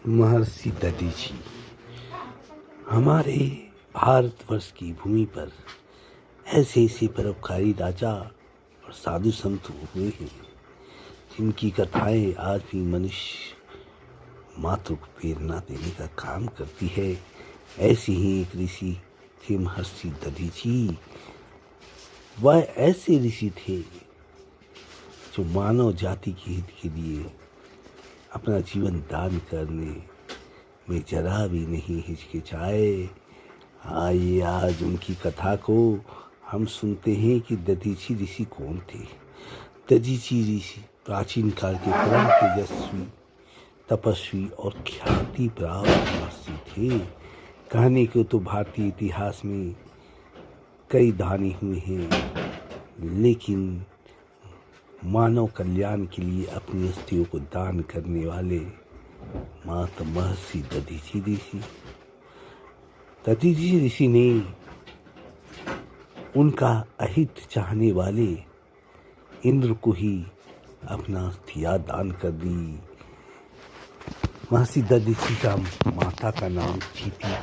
महर्षि दधीची हमारे भारतवर्ष की भूमि पर ऐसे ऐसे परोपकारी राजा और साधु संत हुए हैं जिनकी कथाएं आज भी मनुष्य मात्र को प्रेरणा देने का काम करती है। ऐसे ही एक ऋषि थे महर्षि दधीची। वह ऐसे ऋषि थे जो मानव जाति के हित के लिए अपना जीवन दान करने में जरा भी नहीं हिचकिचाए। आइए आज उनकी कथा को हम सुनते हैं कि दधीची ऋषि कौन थे। दधीची ऋषि प्राचीन काल के परम तेजस्वी, तपस्वी और ख्याति प्राप्त महर्षि थे। कहने को तो भारतीय इतिहास में कई दानी हुए हैं, लेकिन मानव कल्याण के लिए अपनी अस्थियों को दान करने वाले माता महर्षि दधीची ऋषि। दधीची ऋषि ने उनका अहित चाहने वाले इंद्र को ही अपना अस्थियां दान कर दी। महर्षि दधीची का माता का नाम चीति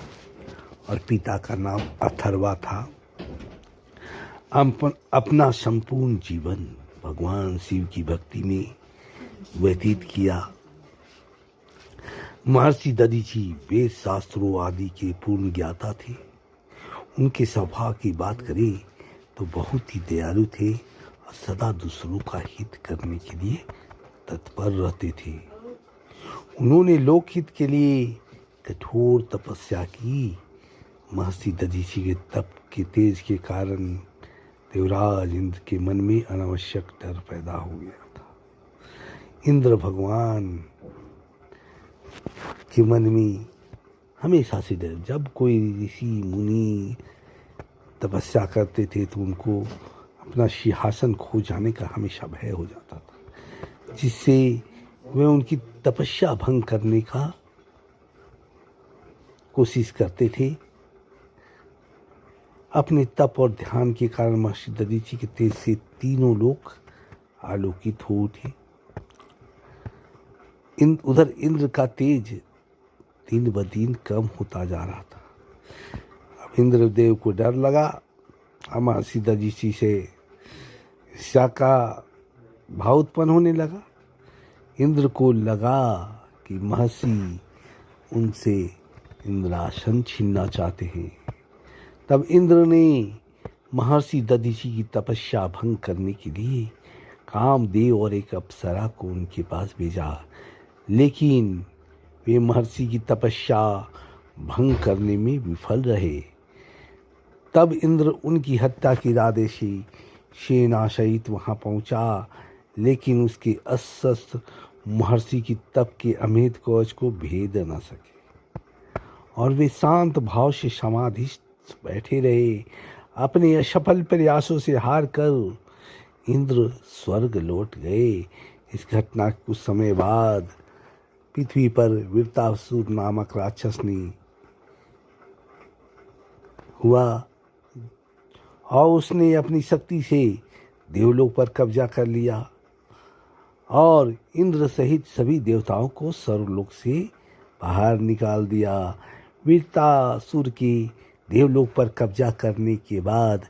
और पिता का नाम अथर्वा था। अपना संपूर्ण जीवन भगवान शिव की भक्ति में व्यतीत किया। महर्षि दधीची वेद शास्त्रों आदि के पूर्ण ज्ञाता थे। उनके स्वभाव की बात करें तो बहुत ही दयालु थे और सदा दूसरों का हित करने के लिए तत्पर रहते थे। उन्होंने लोकहित के लिए कठोर तपस्या की। महर्षि दधीची के तप के तेज के कारण देवराज इंद्र के मन में अनावश्यक डर पैदा हो गया था। इंद्र भगवान के मन में हमेशा से डर, जब कोई ऋषि मुनि तपस्या करते थे तो उनको अपना सिंहासन खो जाने का हमेशा भय हो जाता था, जिससे वे उनकी तपस्या भंग करने का कोशिश करते थे। अपने तप और ध्यान के कारण महर्षि दधीची के तेज से तीनों लोग आलोकित हो उठे। उधर इंद्र का तेज दिन ब दिन कम होता जा रहा था। अब इंद्रदेव को डर लगा। महर्षि दधीची से ईर्ष्या का भाव उत्पन्न होने लगा। इंद्र को लगा कि महर्षि उनसे इंद्रासन छीनना चाहते हैं। तब इंद्र ने महर्षि दधीची की तपस्या भंग करने के लिए कामदेव और एक अप्सरा को उनके पास भेजा, लेकिन वे महर्षि की तपस्या भंग करने में विफल रहे। तब इंद्र उनकी हत्या के इरादे से सेना सहित वहां पहुंचा, लेकिन उसके अस्त्र महर्षि की तप के अमेध कवच को भेद न सके और वे शांत भाव से समाधिस्थ बैठे रहे। अपने असफल प्रयासों से हार कर इंद्र स्वर्ग लौट गए। इस घटना के कुछ समय बाद पृथ्वी पर वृत्रासुर नामक राक्षस ने हुआ और उसने अपनी शक्ति से देवलोक पर कब्जा कर लिया और इंद्र सहित सभी देवताओं को स्वर्गलोक से बाहर निकाल दिया। वृत्रासुर के देवलोक पर कब्जा करने के बाद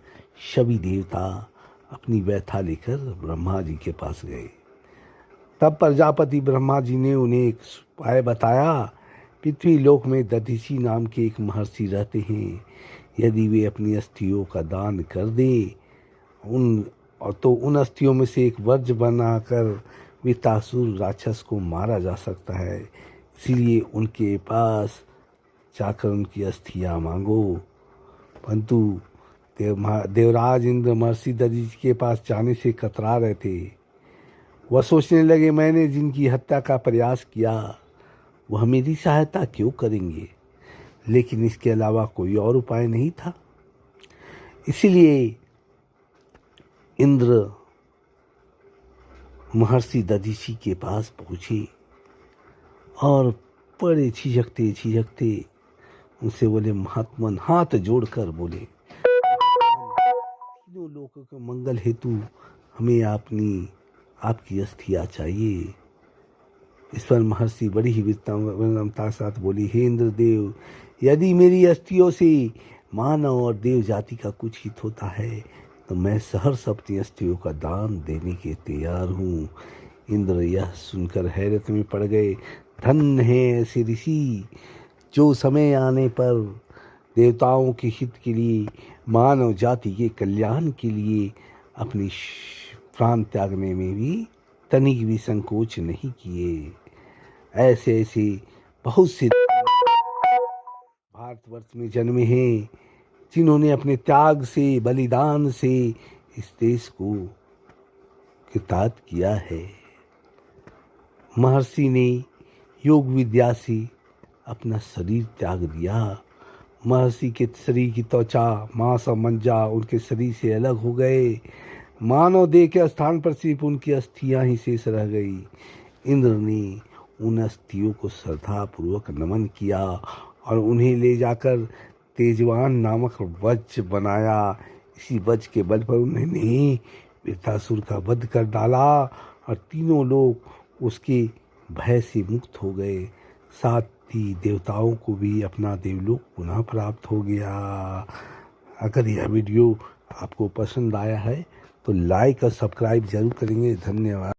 सभी देवता अपनी व्यथा लेकर ब्रह्मा जी के पास गए। तब प्रजापति ब्रह्मा जी ने उन्हें एक उपाय बताया। पृथ्वी लोक में दधीची नाम के एक महर्षि रहते हैं। यदि वे अपनी अस्थियों का दान कर दे तो उन अस्थियों में से एक वज्र बनाकर वृत्रासुर राक्षस को मारा जा सकता है। इसीलिए उनके पास जाकर उनकी अस्थियां मांगो। परंतु देवराज इंद्र महर्षि दधीची के पास जाने से कतरा रहे थे। वह सोचने लगे, मैंने जिनकी हत्या का प्रयास किया वह मेरी सहायता क्यों करेंगे, लेकिन इसके अलावा कोई और उपाय नहीं था। इसलिए इंद्र महर्षि दधीची के पहुंचे और बड़े झिझकते उनसे बोले, महात्मन हाथ जोड़कर बोले, तीनों लोगों के मंगल हेतु हमें आपकी अस्थियां चाहिए। इस पर महर्षि बड़ी ही विनम्रता के साथ बोली, हे इंद्रदेव, यदि मेरी अस्थियों से मानव और देव जाति का कुछ हित होता है तो मैं सहर्ष अपनी अस्थियों का दान देने के तैयार हूँ। इंद्र यह सुनकर हैरत में पड़ गए। धन्य है ऐसे ऋषि जो समय आने पर देवताओं के हित के लिए, मानव जाति के कल्याण के लिए अपनी प्राण त्यागने में भी तनिक भी संकोच नहीं किए। ऐसे ऐसे बहुत से भारतवर्ष में जन्मे हैं जिन्होंने अपने त्याग से, बलिदान से इस देश को कृतार्थ किया है। महर्षि ने योग विद्या से अपना शरीर त्याग दिया। महर्षि के शरीर की त्वचा, मांस और मज्जा उनके शरीर से अलग हो गए। मानव देह के स्थान पर सिर्फ उनकी अस्थियां ही शेष रह गई। इंद्र ने उन अस्थियों को श्रद्धापूर्वक नमन किया और उन्हें ले जाकर तेजवान नामक वज्र बनाया। इसी वज्र के बल पर उन्होंने वृत्रासुर का वध कर डाला और तीनों लोग उसके भय से मुक्त हो गए। साथ ही देवताओं को भी अपना देवलोक पुनः प्राप्त हो गया। अगर यह वीडियो आपको पसंद आया है तो लाइक और सब्सक्राइब जरूर करेंगे। धन्यवाद।